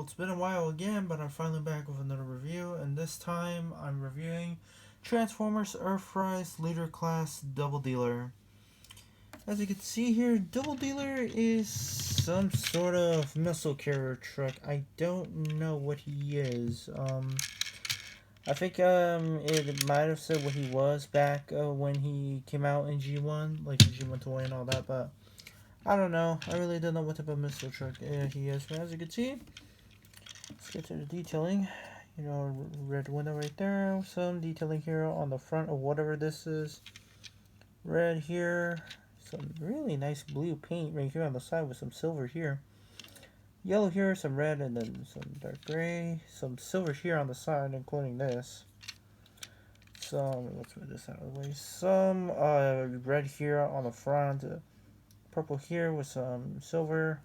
It's been a while again, but I'm finally back with another review, and this time I'm reviewing Transformers Earthrise Leader Class Double Dealer. As you can see here, Double Dealer is some sort of missile carrier truck. I don't know what he is. I think it might have said what he was back when he came out in G1, like the G1 toy and all that, but I don't know. I really don't know what type of missile truck he is. But as you can see, let's get to the detailing. You know, red window right there. Some detailing here on the front of whatever this is. Red here. Some really nice blue paint right here on the side with some silver here. Yellow here, some red, and then some dark gray. Some silver here on the side, including this. Some, let's move this out of the way. Some red here on the front. Purple here with some silver.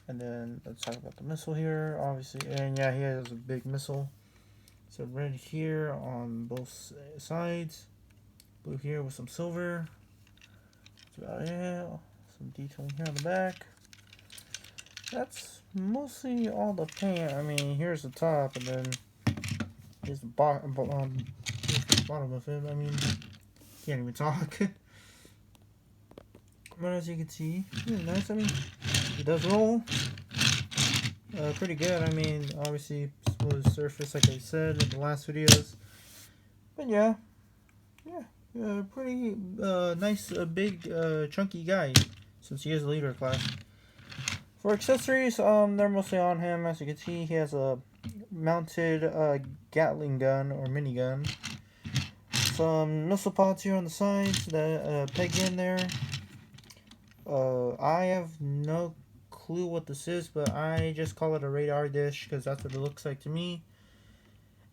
And then let's talk about the missile here, obviously. And yeah, he has a big missile. So red here on both sides. Blue here with some silver. That's about it. Some detailing here on the back. That's mostly all the paint. I mean, here's the top, and then here's the bottom of it. I mean, can't even talk. But as you can see, really nice. I mean, it does roll. Pretty good. I mean, obviously smooth surface, like I said in the last videos. But yeah, pretty nice, big, chunky guy, since he is a leader class. For accessories, they're mostly on him. As you can see, he has a mounted Gatling gun or minigun. Some missile pods here on the sides that peg in there. I have no clue what this is, but I just call it a radar dish because that's what it looks like to me.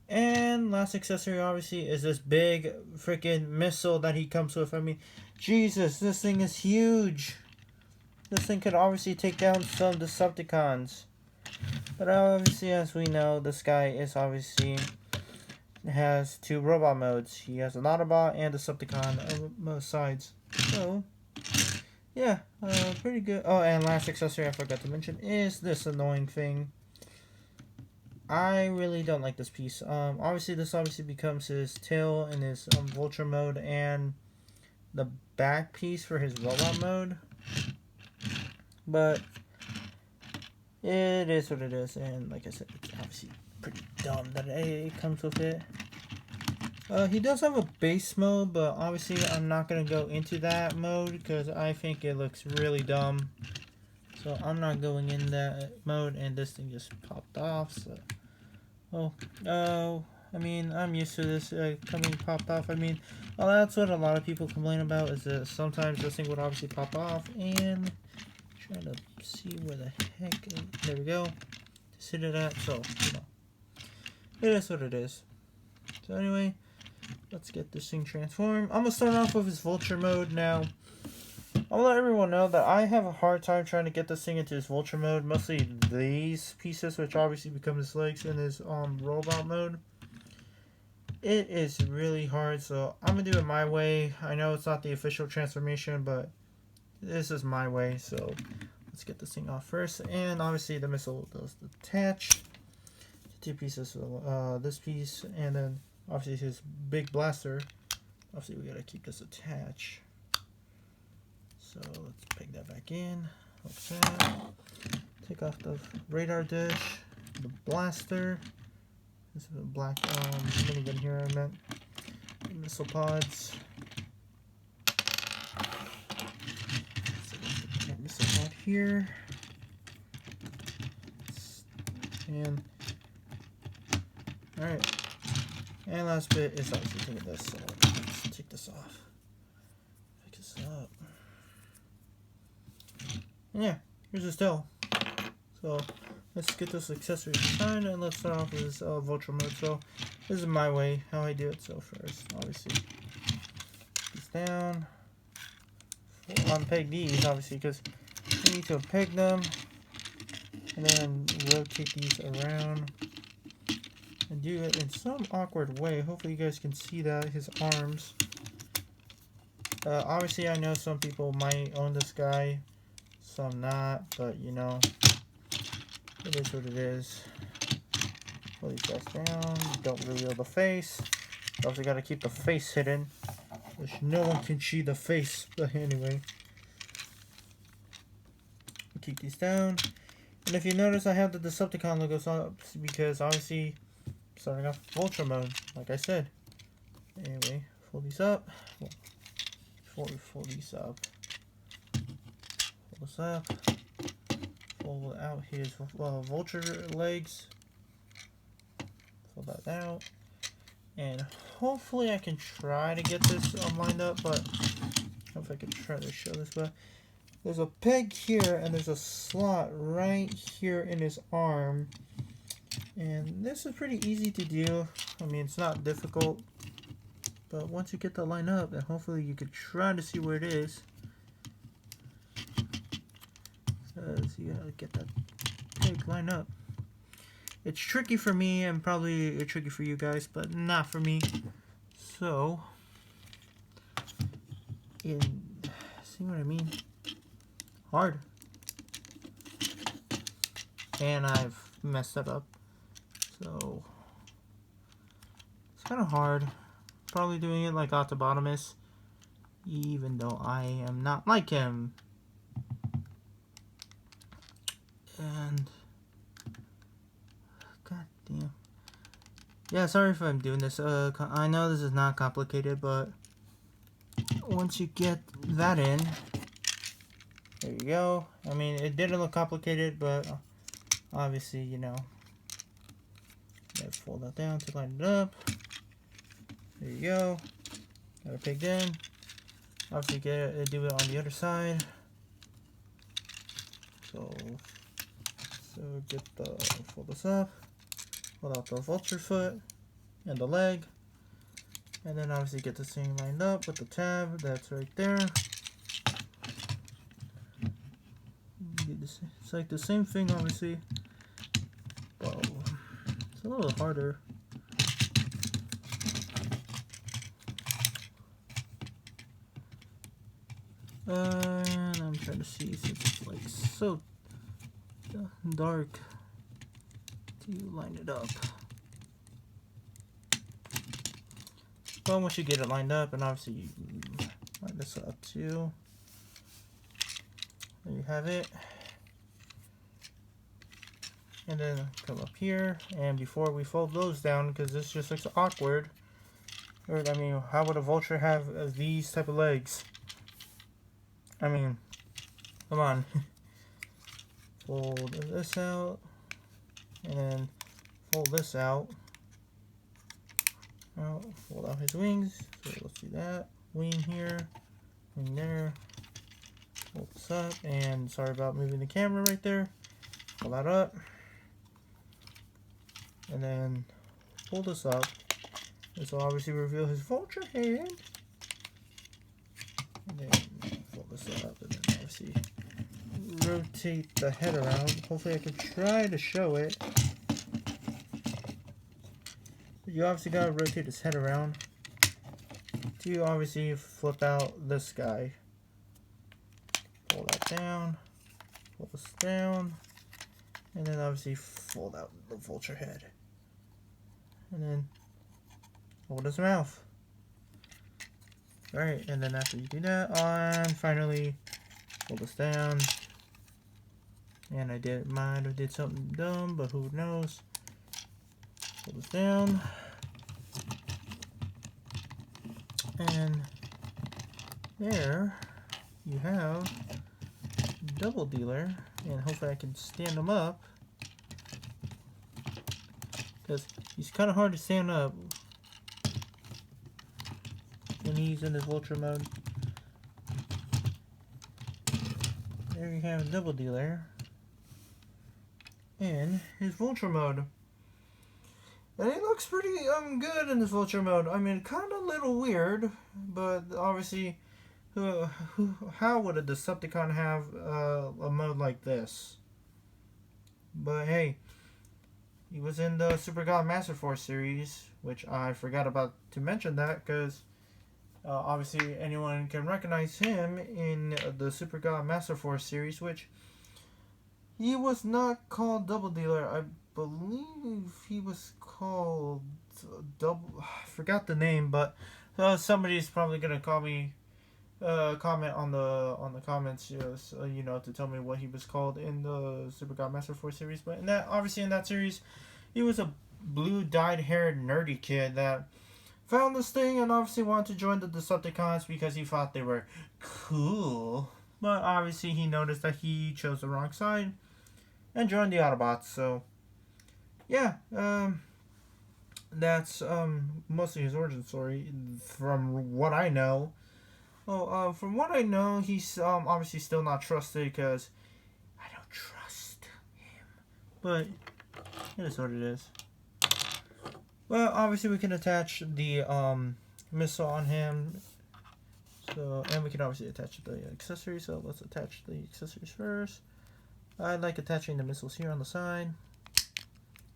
And last accessory obviously is this big freaking missile that he comes with. I mean, Jesus, this thing is huge. This thing could obviously take down some Decepticons. But obviously, as we know, this guy is obviously has two robot modes. He has an Autobot and Decepticon sides. So yeah, pretty good. Oh, and last accessory I forgot to mention is this annoying thing. I really don't like this piece. Obviously this becomes his tail in his Vulture Mode and the back piece for his robot mode. But it is what it is, and like I said, it's obviously pretty dumb that it comes with it. He does have a base mode, but obviously I'm not going to go into that mode because I think it looks really dumb. So I'm not going in that mode, and this thing just popped off. So, I mean, I'm used to this coming popped off. I mean, well, that's what a lot of people complain about, is that sometimes this thing would obviously pop off. And trying to see where the heck, there we go. Just hit it at, so, you know, it is what it is. So anyway, let's get this thing transformed. I'm going to start off with his Vulture Mode now. I'll let everyone know that I have a hard time trying to get this thing into his Vulture Mode. Mostly these pieces, which obviously become his legs in his robot mode. It is really hard, so I'm going to do it my way. I know it's not the official transformation, but this is my way. So let's get this thing off first. And obviously the missile does attach. Two pieces, this piece, and then obviously his big blaster. Obviously we gotta keep this attached. So let's peg that back in. Like that. Take off the radar dish, the blaster. This is a black minigun here I meant. The missile pods. So missile pod here. And alright, and last bit is obviously taking this, so let's take this off. Pick this up. And yeah, here's his tail. So let's get this accessory designed, and let's start off with this Vulture Mode. So this is my way, how I do it. So first, obviously, these down. Unpeg these, obviously, because you need to peg them, and then rotate these around. And do it in some awkward way. Hopefully you guys can see that, his arms. Obviously I know some people might own this guy, some not, but you know, It is what it is. Pull these guys down. Don't reveal the face. You also gotta keep the face hidden, which no one can see the face. But anyway, keep these down. And if you notice, I have the Decepticon logos up because obviously starting off Vulture Mode, like I said. Anyway, fold these up. Well, before we fold these up, fold this up. Fold out his vulture legs. Fold that out. And hopefully I can try to get this lined up, but I don't know if I can try to show this, but there's a peg here and there's a slot right here in his arm. And this is pretty easy to do. I mean, it's not difficult, but once you get that line up, then hopefully you could try to see where it is. So you gotta get that peg line up. It's tricky for me and probably tricky for you guys, but not for me. So, see what I mean? Hard. And I've messed that up. So, it's kind of hard. Probably doing it like Autobotamus, even though I am not like him. And god damn. Yeah, sorry if I'm doing this. I know this is not complicated, but once you get that in, there you go. I mean, it didn't look complicated, but obviously, you know, let's fold that down to line it up. There you go. Got it pegged in. Obviously, do it on the other side. So get fold this up, fold out the vulture foot and the leg, and then obviously get this thing lined up with the tab that's right there. It's like the same thing, obviously. Whoa, it's a little harder. And I'm trying to see since it's like so dark to line it up. But once you get it lined up, and obviously you line this up too, there you have it. And then come up here, and before we fold those down, because this just looks awkward, or I mean, how would a vulture have these type of legs? I mean, come on. Fold this out, and then fold this out. Now, fold out his wings. So let's do that. Wing here, wing there. Fold this up, and sorry about moving the camera right there. Pull that up, and then pull this up. This will obviously reveal his vulture head. And then fold this up, and then obviously rotate the head around. Hopefully I can try to show it. You obviously gotta rotate his head around to obviously flip out this guy. Pull that down, pull this down, and then obviously fold out the vulture head. And then hold his mouth. Alright, and then after you do that, and finally fold this down. And I might have did something dumb, but who knows. Pull this down. And there you have Double Dealer. And hopefully I can stand him up, because he's kind of hard to stand up when he's in his Vulture Mode. There you have Double Dealer in his Vulture Mode. And he looks pretty good in this Vulture Mode. I mean, kind of a little weird, but obviously, how would a Decepticon have a mode like this? But hey, he was in the Super God Master Force series, which I forgot about to mention that, because obviously anyone can recognize him in the Super God Master Force series, which He was not called Double Dealer. I believe he was called Double. I forgot the name, but somebody's probably gonna call me, comment on the comments, you know, to tell me what he was called in the Super God Master 4 series. But in that, obviously in that series, he was a blue dyed-haired nerdy kid that found this thing and obviously wanted to join the Decepticons because he thought they were cool. But obviously he noticed that he chose the wrong side and joined the Autobots. So yeah, that's mostly his origin story from what I know. Well, from what I know, he's obviously still not trusted because I don't trust him. But it is what it is. Well, obviously we can attach the missile on him. So, and we can obviously attach the accessories. So let's attach the accessories first. I like attaching the missiles here on the side.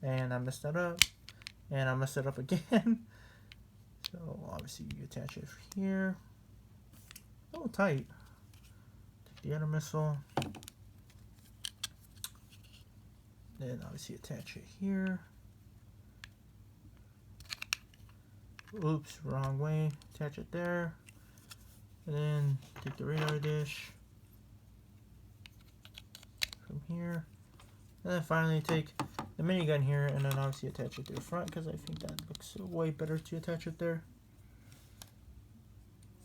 And I messed that up. And I messed it up again. So obviously you attach it here. Oh, tight. Take the other missile. Then obviously attach it here. Oops, wrong way. Attach it there. And then take the radar dish from here. And then finally take the minigun here and then obviously attach it to the front because I think that looks way better to attach it there.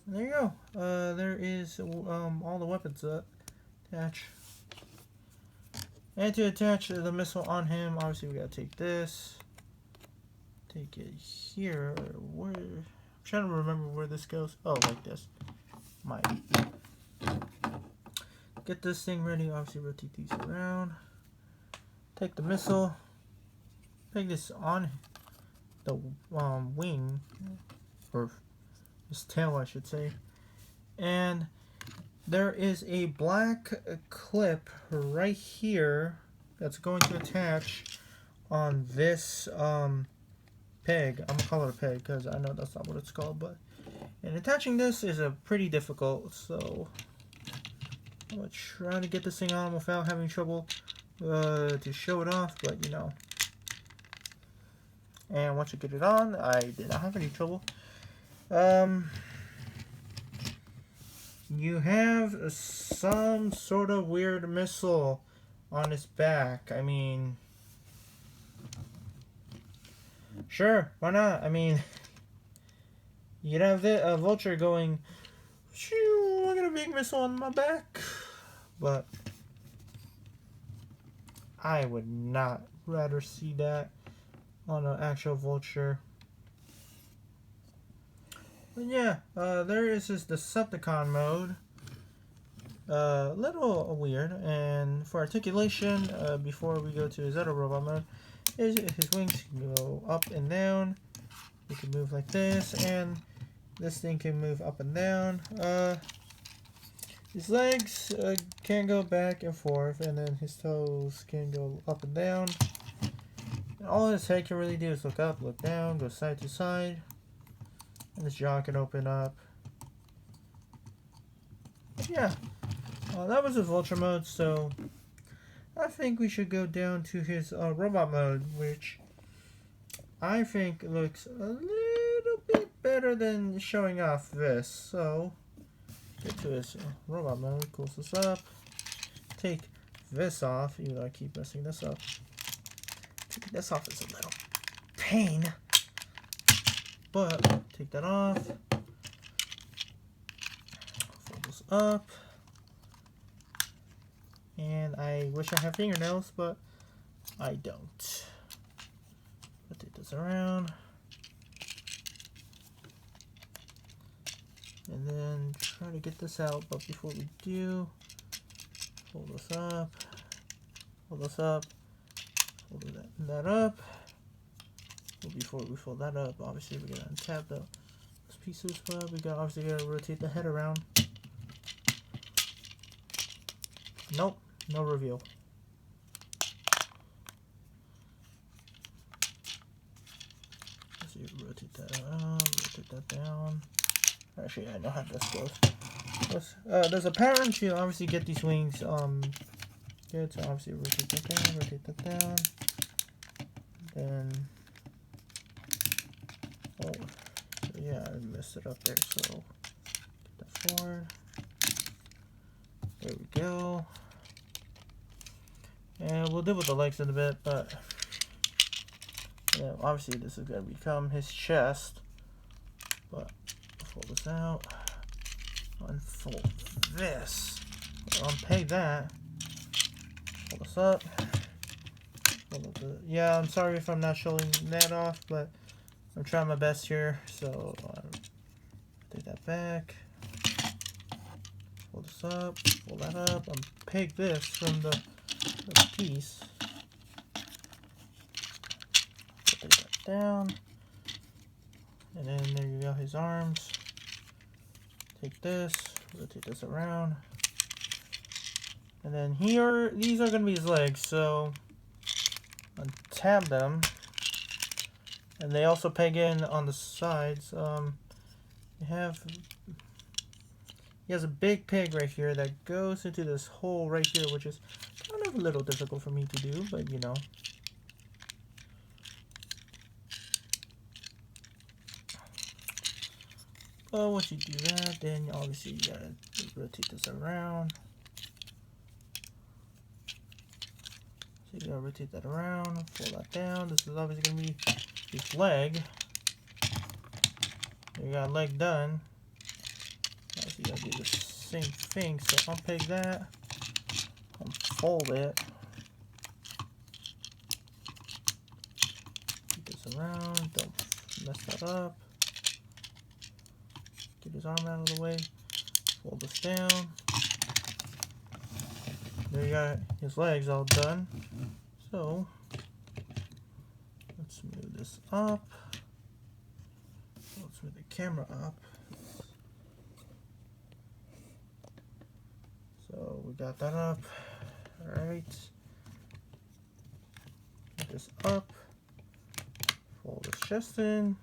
And there you go. There is all the weapons attach. And to attach the missile on him, obviously we gotta take this. Take it here. Where? I'm trying to remember where this goes. Oh, like this. Might. Get this thing ready. Obviously rotate these around. Take the missile. Take this on the wing, or his tail, I should say. And there is a black clip right here that's going to attach on this peg. I'm gonna call it a peg because I know that's not what it's called, but and attaching this is a pretty difficult, so I'm gonna try to get this thing on without having trouble to show it off, but you know. And once you get it on, I did not have any trouble. You have some sort of weird missile on its back. I mean, sure, why not? I mean, you'd have the Vulture going, shoo, I got a big missile on my back. But I would not rather see that on an actual Vulture. But yeah, there is this Decepticon mode. Little weird. And for articulation, before we go to his other robot mode, his wings can go up and down. He can move like this, and this thing can move up and down. His legs can go back and forth, and then his toes can go up and down. And all his head can really do is look up, look down, go side to side. And his jaw can open up. Yeah, that was his Vulture mode, so I think we should go down to his robot mode, which I think looks a little bit better than showing off this. So, get to his robot mode, close this up, take this off, even though I keep messing this up. Taking this off is a little pain. But take that off, fold this up, and I wish I had fingernails, but I don't. Rotate this around, and then try to get this out, but before we do, fold this up, fold this up, fold that up. Well, before we fold that up, obviously we're gonna untap those pieces. Well, we obviously gotta rotate the head around. Nope, no reveal. Let's see, rotate that around, rotate that down. Actually, I know how this goes. There's a pattern to obviously get these wings Good, so obviously rotate that down. Then, oh, yeah, I messed it up there, so get that forward. There we go. And we'll deal with the legs in a bit, but yeah, obviously this is going to become his chest. But fold this out, unfold this, unpeg that, fold this up. Yeah, I'm sorry if I'm not showing that off, but I'm trying my best here. So take that back, fold this up, fold that up, unpeg this from the piece, take that down, and then there you go, his arms. Take this, rotate this around, and then here, these are going to be his legs, so untab them, and they also peg in on the sides. He has a big peg right here that goes into this hole right here, which is kind of a little difficult for me to do, but you know. Well, once you do that, then obviously you gotta rotate this around. So you gotta rotate that around, fold that down. This is obviously gonna be his leg. You got leg done. Obviously you gotta do the same thing. So unpeg that, unfold it. Keep this around, don't mess that up. Get his arm out of the way, fold this down. There you got his legs all done. So let's move this up. Let's move the camera up. So we got that up. Alright. Get this up. Fold his chest in.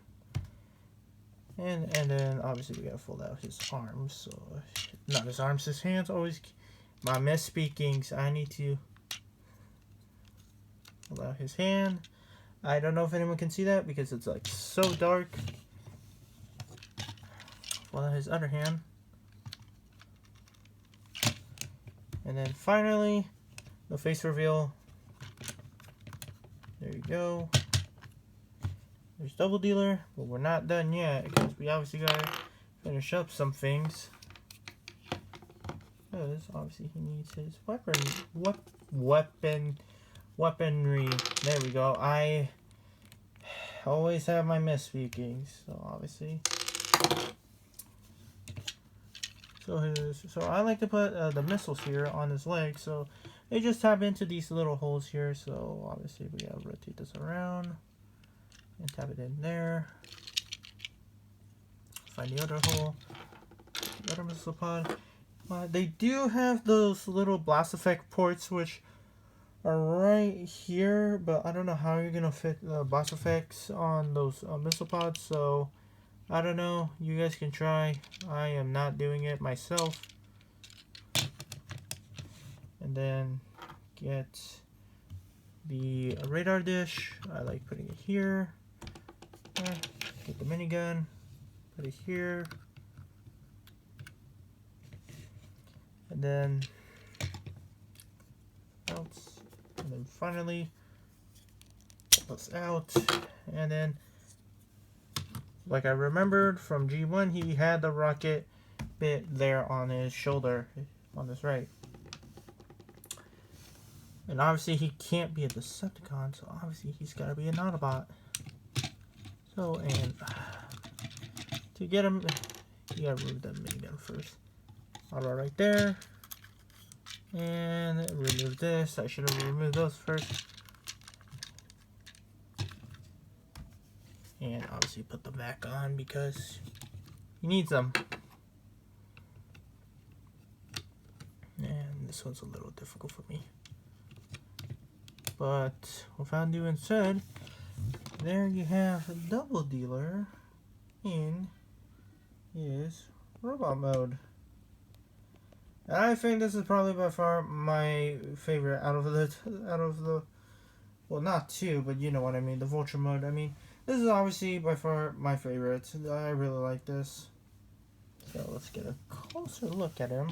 And then obviously we gotta fold out his arms. So not his arms, his hands. Always my misspeakings. I need to fold out his hand. I don't know if anyone can see that because it's like so dark. Fold out his other hand. And then finally the face reveal. There you go. There's double dealer, but we're not done yet because we obviously gotta finish up some things. Because obviously he needs his weaponry. There we go. I always have my misspeakings, so obviously. So I like to put the missiles here on his leg, so they just tap into these little holes here. So obviously we gotta rotate this around. And tap it in there. Find the other hole. The other missile pod. They do have those little blast effect ports which are right here, but I don't know how you're gonna fit the blast effects on those missile pods. So I don't know. You guys can try. I am not doing it myself. And then get the radar dish. I like putting it here. Get the minigun, put it here, and then out, and then finally pull this out, and then like I remembered from G1, he had the rocket bit there on his shoulder, on his right. And obviously he can't be a Decepticon, so obviously he's got to be an Autobot. So, and to get him, you gotta remove that minigun first. Auto right there. And remove this. I should have removed those first. And obviously put them back on because he needs them. And this one's a little difficult for me. But without doing said, there you have a double dealer in his robot mode. I think this is probably by far my favorite out of the well, not two, but you know what I mean, the Vulture Mode. I mean, this is obviously by far my favorite. I really like this. So let's get a closer look at him.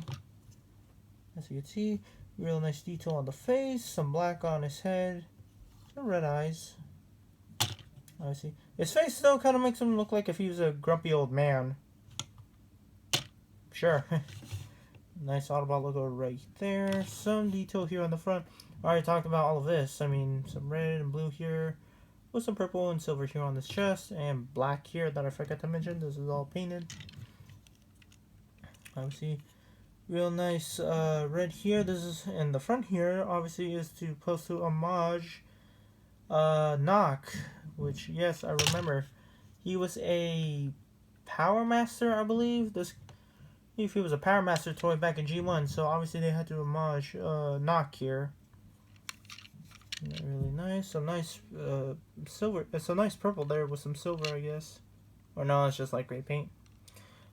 As you can see, real nice detail on the face, some black on his head, some red eyes. Obviously, his face still kind of makes him look like if he was a grumpy old man. Sure. Nice Autobot logo right there. Some detail here on the front. I already talked about all of this. I mean, some red and blue here, with some purple and silver here on this chest, and black here that I forgot to mention. This is all painted. Obviously, real nice red here. This is in the front here. Obviously, is to post to homage Knock, which yes, I remember. He was a Power Master, I believe. If he was a Power Master toy back in G1, so obviously they had to homage Knock here. Yeah, really nice. Some nice silver. It's a nice purple there with some silver, I guess. Or no, it's just like gray paint.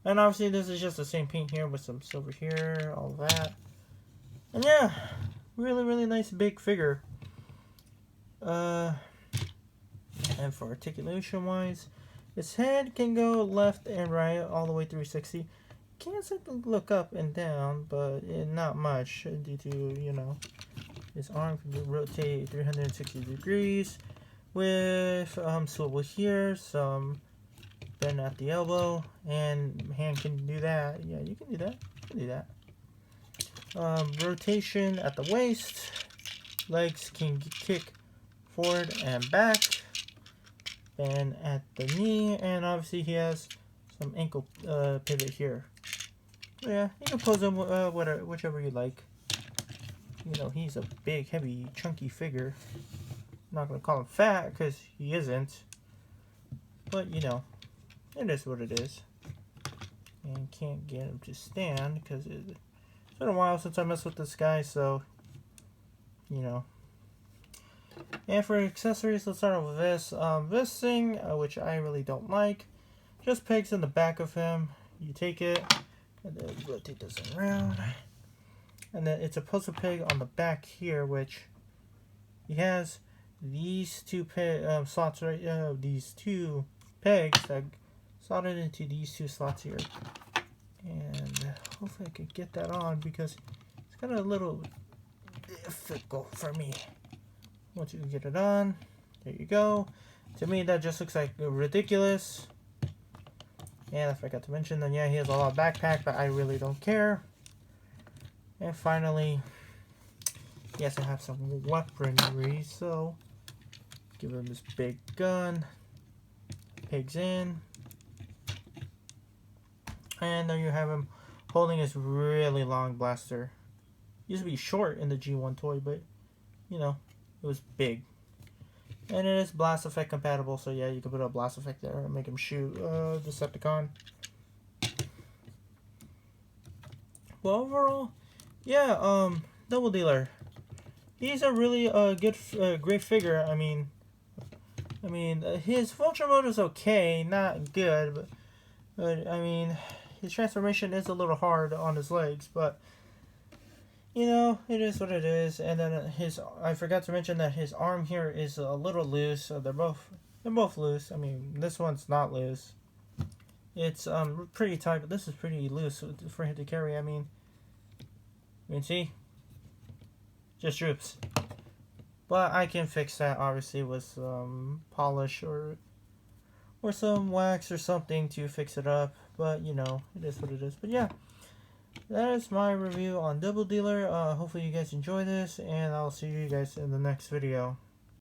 And obviously this is just the same paint here with some silver here, all that. And yeah, really nice big figure. And for articulation wise, its head can go left and right all the way 360. Can't simply look up and down, but not much due to, you know, his arm can rotate 360 degrees with swivel here, some bend at the elbow, and hand can do that. Yeah, you can do that. You can do that. Rotation at the waist, legs can kick forward and back, and at the knee, and obviously he has some ankle pivot here. Yeah, you can pose him whichever you like. You know, he's a big, heavy, chunky figure. I'm not going to call him fat, because he isn't. But, you know, it is what it is. And can't get him to stand, because it's been a while since I messed with this guy, so, you know. And for accessories, let's start off with this. This thing, which I really don't like, just pegs in the back of him. You take it, and then rotate this around. And then it's a puzzle peg on the back here, which he has these two slots right, these two pegs that slotted into these two slots here. And hopefully I could get that on because it's kind of a little difficult for me. Once you get it on, there you go. To me, that just looks like ridiculous. And I forgot to mention that, yeah, he has a lot of backpack, but I really don't care. And finally, he has to have some weaponry, so give him this big gun. Pigs in. And there you have him holding his really long blaster. Used to be short in the G1 toy, but, you know, it was big. And it is blast effect compatible, so yeah, you can put a blast effect there and make him shoot Decepticon. Well, overall, yeah, Double Dealer. He's a really good, great figure. I mean, his Vulture Mode is okay, not good, but I mean, his transformation is a little hard on his legs, but you know, it is what it is. And then I forgot to mention that his arm here is a little loose. So they're both loose. I mean, this one's not loose. It's pretty tight, but this is pretty loose for him to carry. I mean, you can see, just droops. But I can fix that obviously with some polish or some wax or something to fix it up. But you know, it is what it is. But yeah, that is my review on Double Dealer. Hopefully you guys enjoy this, and I'll see you guys in the next video.